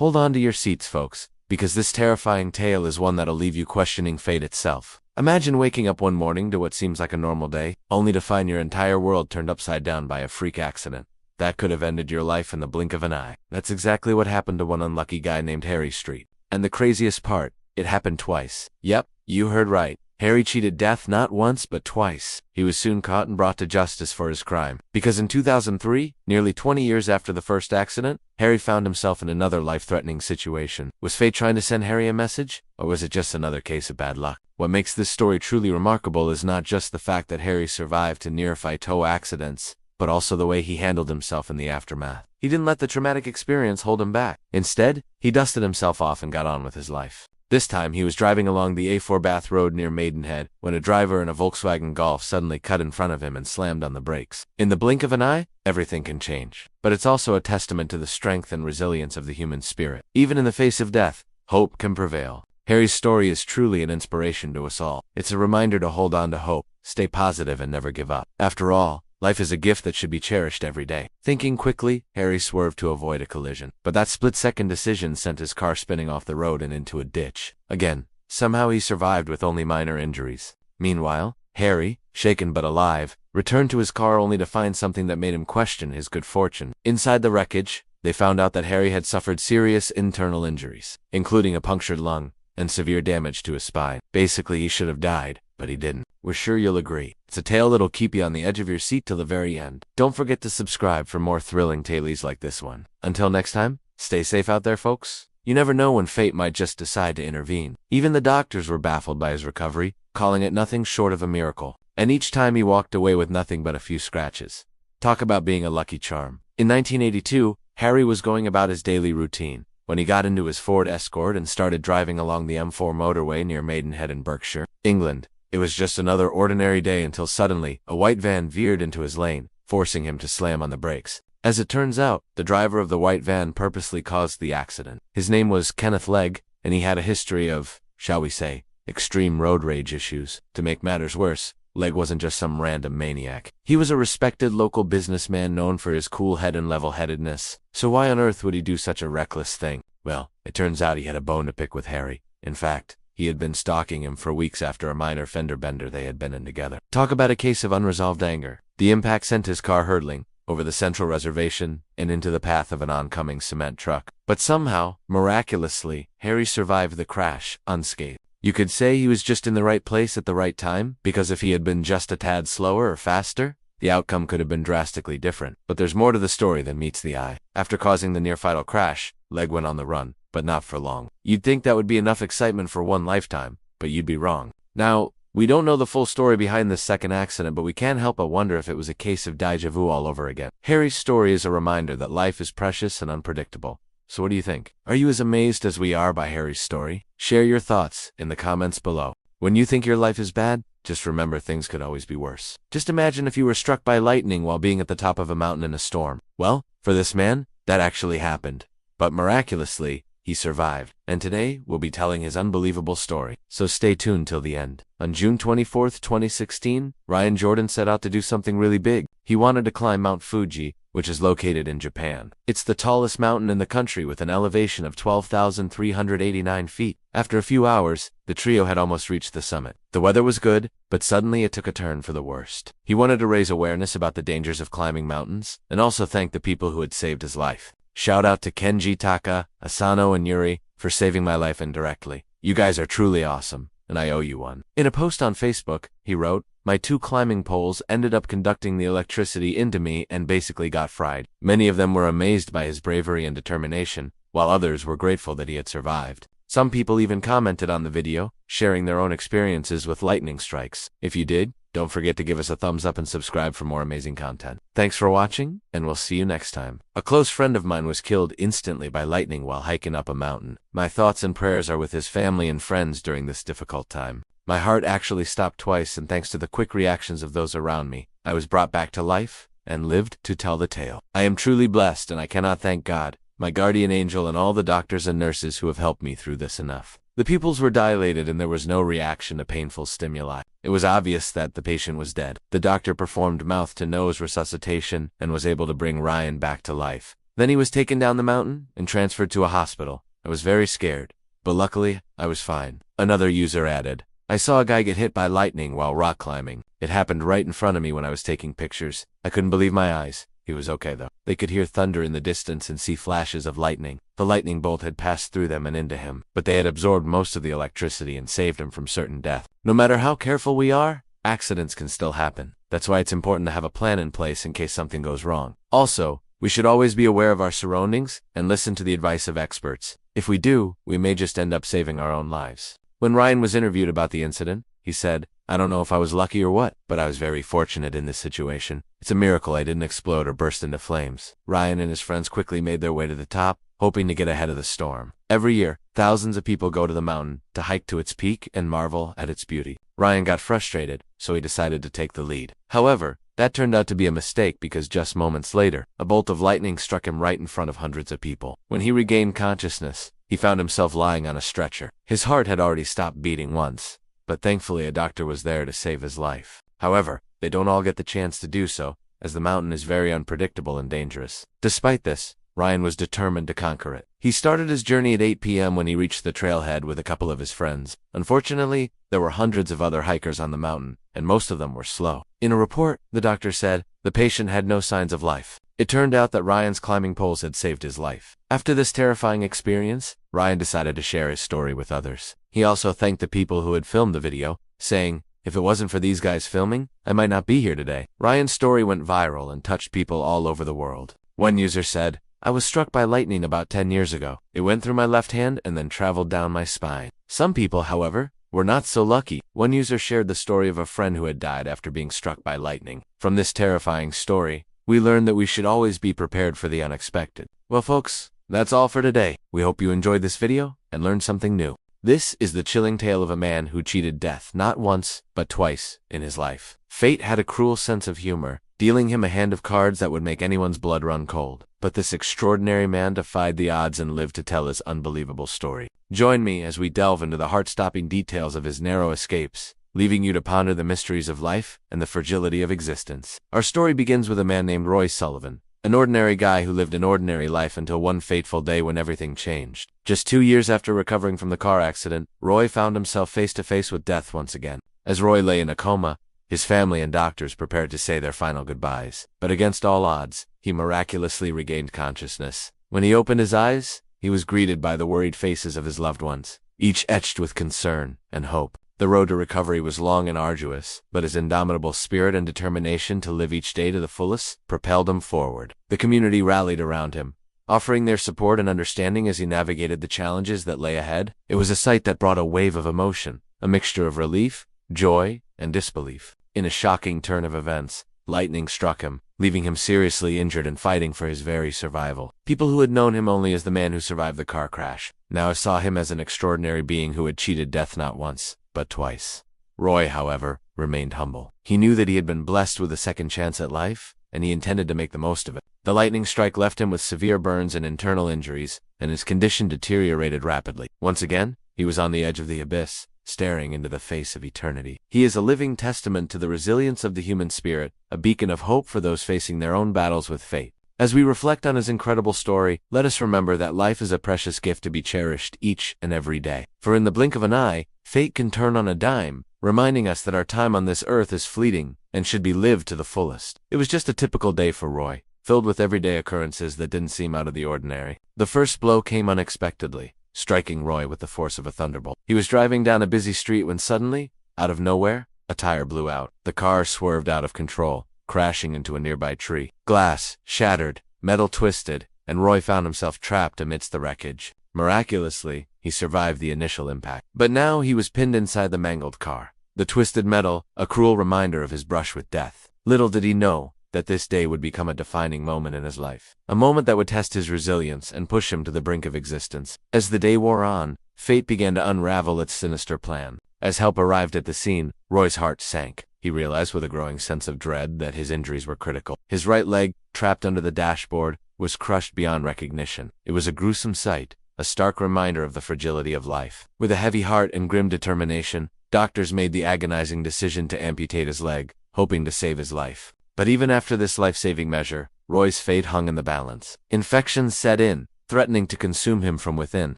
Hold on to your seats, folks, because this terrifying tale is one that'll leave you questioning fate itself. Imagine waking up one morning to what seems like a normal day, only to find your entire world turned upside down by a freak accident. That could have ended your life in the blink of an eye. That's exactly what happened to one unlucky guy named Harry Street. And the craziest part, it happened twice. Yep, you heard right. Harry cheated death not once but twice. He was soon caught and brought to justice for his crime. Because in 2003, nearly 20 years after the first accident, Harry found himself in another life-threatening situation. Was fate trying to send Harry a message? Or was it just another case of bad luck? What makes this story truly remarkable is not just the fact that Harry survived to near-fatal accidents, but also the way he handled himself in the aftermath. He didn't let the traumatic experience hold him back. Instead, he dusted himself off and got on with his life. This time, he was driving along the A4 Bath Road near Maidenhead when a driver in a Volkswagen Golf suddenly cut in front of him and slammed on the brakes. In the blink of an eye, everything can change. But it's also a testament to the strength and resilience of the human spirit. Even in the face of death, hope can prevail. Harry's story is truly an inspiration to us all. It's a reminder to hold on to hope, stay positive, and never give up. After all, life is a gift that should be cherished every day. Thinking quickly, Harry swerved to avoid a collision. But that split-second decision sent his car spinning off the road and into a ditch. Again, somehow he survived with only minor injuries. Meanwhile, Harry, shaken but alive, returned to his car only to find something that made him question his good fortune. Inside the wreckage, they found out that Harry had suffered serious internal injuries, including a punctured lung and severe damage to his spine. Basically, he should have died, but he didn't. We're sure you'll agree. It's a tale that'll keep you on the edge of your seat till the very end. Don't forget to subscribe for more thrilling tales like this one. Until next time, stay safe out there, folks. You never know when fate might just decide to intervene. Even the doctors were baffled by his recovery, calling it nothing short of a miracle. And each time he walked away with nothing but a few scratches. Talk about being a lucky charm. In 1982, Harry was going about his daily routine when he got into his Ford Escort and started driving along the M4 motorway near Maidenhead in Berkshire, England. It was just another ordinary day until suddenly, a white van veered into his lane, forcing him to slam on the brakes. As it turns out, the driver of the white van purposely caused the accident. His name was Kenneth Legg, and he had a history of, shall we say, extreme road rage issues. To make matters worse, Legg wasn't just some random maniac. He was a respected local businessman known for his cool head and level-headedness. So why on earth would he do such a reckless thing? Well, it turns out he had a bone to pick with Harry. In fact, he had been stalking him for weeks after a minor fender bender they had been in together. Talk about a case of unresolved anger. The impact sent his car hurtling over the central reservation and into the path of an oncoming cement truck. But somehow, miraculously, Harry survived the crash unscathed. You could say he was just in the right place at the right time, because if he had been just a tad slower or faster, the outcome could have been drastically different. But there's more to the story than meets the eye. After causing the near-fatal crash, Legg went on the run, but not for long. You'd think that would be enough excitement for one lifetime, but you'd be wrong. Now, we don't know the full story behind this second accident, but we can't help but wonder if it was a case of déjà vu all over again. Harry's story is a reminder that life is precious and unpredictable. So what do you think? Are you as amazed as we are by Harry's story? Share your thoughts in the comments below. When you think your life is bad, just remember things could always be worse. Just imagine if you were struck by lightning while being at the top of a mountain in a storm. Well, for this man, that actually happened. But miraculously, he survived. And today, we'll be telling his unbelievable story. So stay tuned till the end. On June 24th, 2016, Ryan Jordan set out to do something really big. He wanted to climb Mount Fuji, which is located in Japan. It's the tallest mountain in the country with an elevation of 12,389 feet. After a few hours, the trio had almost reached the summit. The weather was good, but suddenly it took a turn for the worst. He wanted to raise awareness about the dangers of climbing mountains, and also thank the people who had saved his life. Shout out to Kenji Taka, Asano, and Yuri for saving my life indirectly. You guys are truly awesome, and I owe you one. In a post on Facebook, he wrote, "My 2 climbing poles ended up conducting the electricity into me and basically got fried. Many of them were amazed by his bravery and determination, while others were grateful that he had survived. Some people even commented on the video, sharing their own experiences with lightning strikes. If you did, don't forget to give us a thumbs up and subscribe for more amazing content. Thanks for watching, and we'll see you next time." A close friend of mine was killed instantly by lightning while hiking up a mountain. My thoughts and prayers are with his family and friends during this difficult time. My heart actually stopped twice, and thanks to the quick reactions of those around me, I was brought back to life and lived to tell the tale. I am truly blessed, and I cannot thank God, my guardian angel, and all the doctors and nurses who have helped me through this enough. The pupils were dilated and there was no reaction to painful stimuli. It was obvious that the patient was dead. The doctor performed mouth-to-nose resuscitation and was able to bring Ryan back to life. Then he was taken down the mountain and transferred to a hospital. I was very scared, but luckily, I was fine. Another user added, I saw a guy get hit by lightning while rock climbing. It happened right in front of me when I was taking pictures. I couldn't believe my eyes. He was okay though. They could hear thunder in the distance and see flashes of lightning. The lightning bolt had passed through them and into him, but they had absorbed most of the electricity and saved him from certain death. No matter how careful we are, accidents can still happen. That's why it's important to have a plan in place in case something goes wrong. Also, we should always be aware of our surroundings and listen to the advice of experts. If we do, we may just end up saving our own lives. When Ryan was interviewed about the incident, he said, I don't know if I was lucky or what, but I was very fortunate in this situation. It's a miracle I didn't explode or burst into flames. Ryan and his friends quickly made their way to the top, hoping to get ahead of the storm. Every year, thousands of people go to the mountain to hike to its peak and marvel at its beauty. Ryan got frustrated, so he decided to take the lead. However, that turned out to be a mistake because just moments later, a bolt of lightning struck him right in front of hundreds of people. When he regained consciousness, he found himself lying on a stretcher. His heart had already stopped beating once, but thankfully a doctor was there to save his life. However, they don't all get the chance to do so, as the mountain is very unpredictable and dangerous. Despite this, Ryan was determined to conquer it. He started his journey at 8 p.m. when he reached the trailhead with a couple of his friends. Unfortunately, there were hundreds of other hikers on the mountain, and most of them were slow. In a report, the doctor said, the patient had no signs of life. It turned out that Ryan's climbing poles had saved his life. After this terrifying experience, Ryan decided to share his story with others. He also thanked the people who had filmed the video, saying, if it wasn't for these guys filming, I might not be here today. Ryan's story went viral and touched people all over the world. One user said, I was struck by lightning about 10 years ago. It went through my left hand and then traveled down my spine. Some people, however, were not so lucky. One user shared the story of a friend who had died after being struck by lightning. From this terrifying story, we learned that we should always be prepared for the unexpected. Well, folks, that's all for today. We hope you enjoyed this video and learned something new. This is the chilling tale of a man who cheated death not once, but twice in his life. Fate had a cruel sense of humor, dealing him a hand of cards that would make anyone's blood run cold. But this extraordinary man defied the odds and lived to tell his unbelievable story. Join me as we delve into the heart-stopping details of his narrow escapes, leaving you to ponder the mysteries of life and the fragility of existence. Our story begins with a man named Roy Sullivan, an ordinary guy who lived an ordinary life until one fateful day when everything changed. Just 2 years after recovering from the car accident, Roy found himself face to face with death once again. As Roy lay in a coma, his family and doctors prepared to say their final goodbyes. But against all odds, he miraculously regained consciousness. When he opened his eyes, he was greeted by the worried faces of his loved ones, each etched with concern and hope. The road to recovery was long and arduous, but his indomitable spirit and determination to live each day to the fullest propelled him forward. The community rallied around him, offering their support and understanding as he navigated the challenges that lay ahead. It was a sight that brought a wave of emotion, a mixture of relief, joy, and disbelief. In a shocking turn of events, lightning struck him, leaving him seriously injured and fighting for his very survival. People who had known him only as the man who survived the car crash now saw him as an extraordinary being who had cheated death not once, but twice. Roy, however, remained humble. He knew that he had been blessed with a second chance at life, and he intended to make the most of it. The lightning strike left him with severe burns and internal injuries, and his condition deteriorated rapidly. Once again, he was on the edge of the abyss, staring into the face of eternity. He is a living testament to the resilience of the human spirit, a beacon of hope for those facing their own battles with fate. As we reflect on his incredible story, let us remember that life is a precious gift to be cherished each and every day. For in the blink of an eye, fate can turn on a dime, reminding us that our time on this earth is fleeting and should be lived to the fullest. It was just a typical day for Roy, filled with everyday occurrences that didn't seem out of the ordinary. The first blow came unexpectedly, striking Roy with the force of a thunderbolt. He was driving down a busy street when suddenly, out of nowhere, a tire blew out. The car swerved out of control, crashing into a nearby tree. Glass shattered, metal twisted, and Roy found himself trapped amidst the wreckage. Miraculously, he survived the initial impact. But now he was pinned inside the mangled car. The twisted metal, a cruel reminder of his brush with death. Little did he know that this day would become a defining moment in his life. A moment that would test his resilience and push him to the brink of existence. As the day wore on, fate began to unravel its sinister plan. As help arrived at the scene, Roy's heart sank. He realized with a growing sense of dread that his injuries were critical. His right leg, trapped under the dashboard, was crushed beyond recognition. It was a gruesome sight, a stark reminder of the fragility of life. With a heavy heart and grim determination, doctors made the agonizing decision to amputate his leg, hoping to save his life. But even after this life-saving measure, Roy's fate hung in the balance. Infections set in, threatening to consume him from within.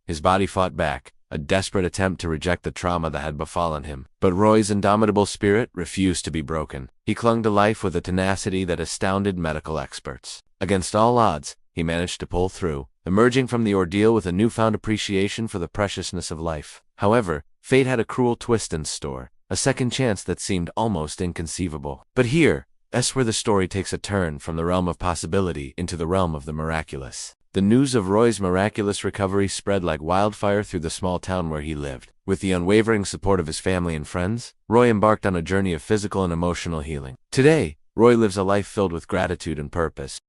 His body fought back, a desperate attempt to reject the trauma that had befallen him. But Roy's indomitable spirit refused to be broken. He clung to life with a tenacity that astounded medical experts. Against all odds, he managed to pull through, emerging from the ordeal with a newfound appreciation for the preciousness of life. However, fate had a cruel twist in store, a second chance that seemed almost inconceivable. But that's where the story takes a turn from the realm of possibility into the realm of the miraculous. The news of Roy's miraculous recovery spread like wildfire through the small town where he lived. With the unwavering support of his family and friends, Roy embarked on a journey of physical and emotional healing. Today, Roy lives a life filled with gratitude and purpose.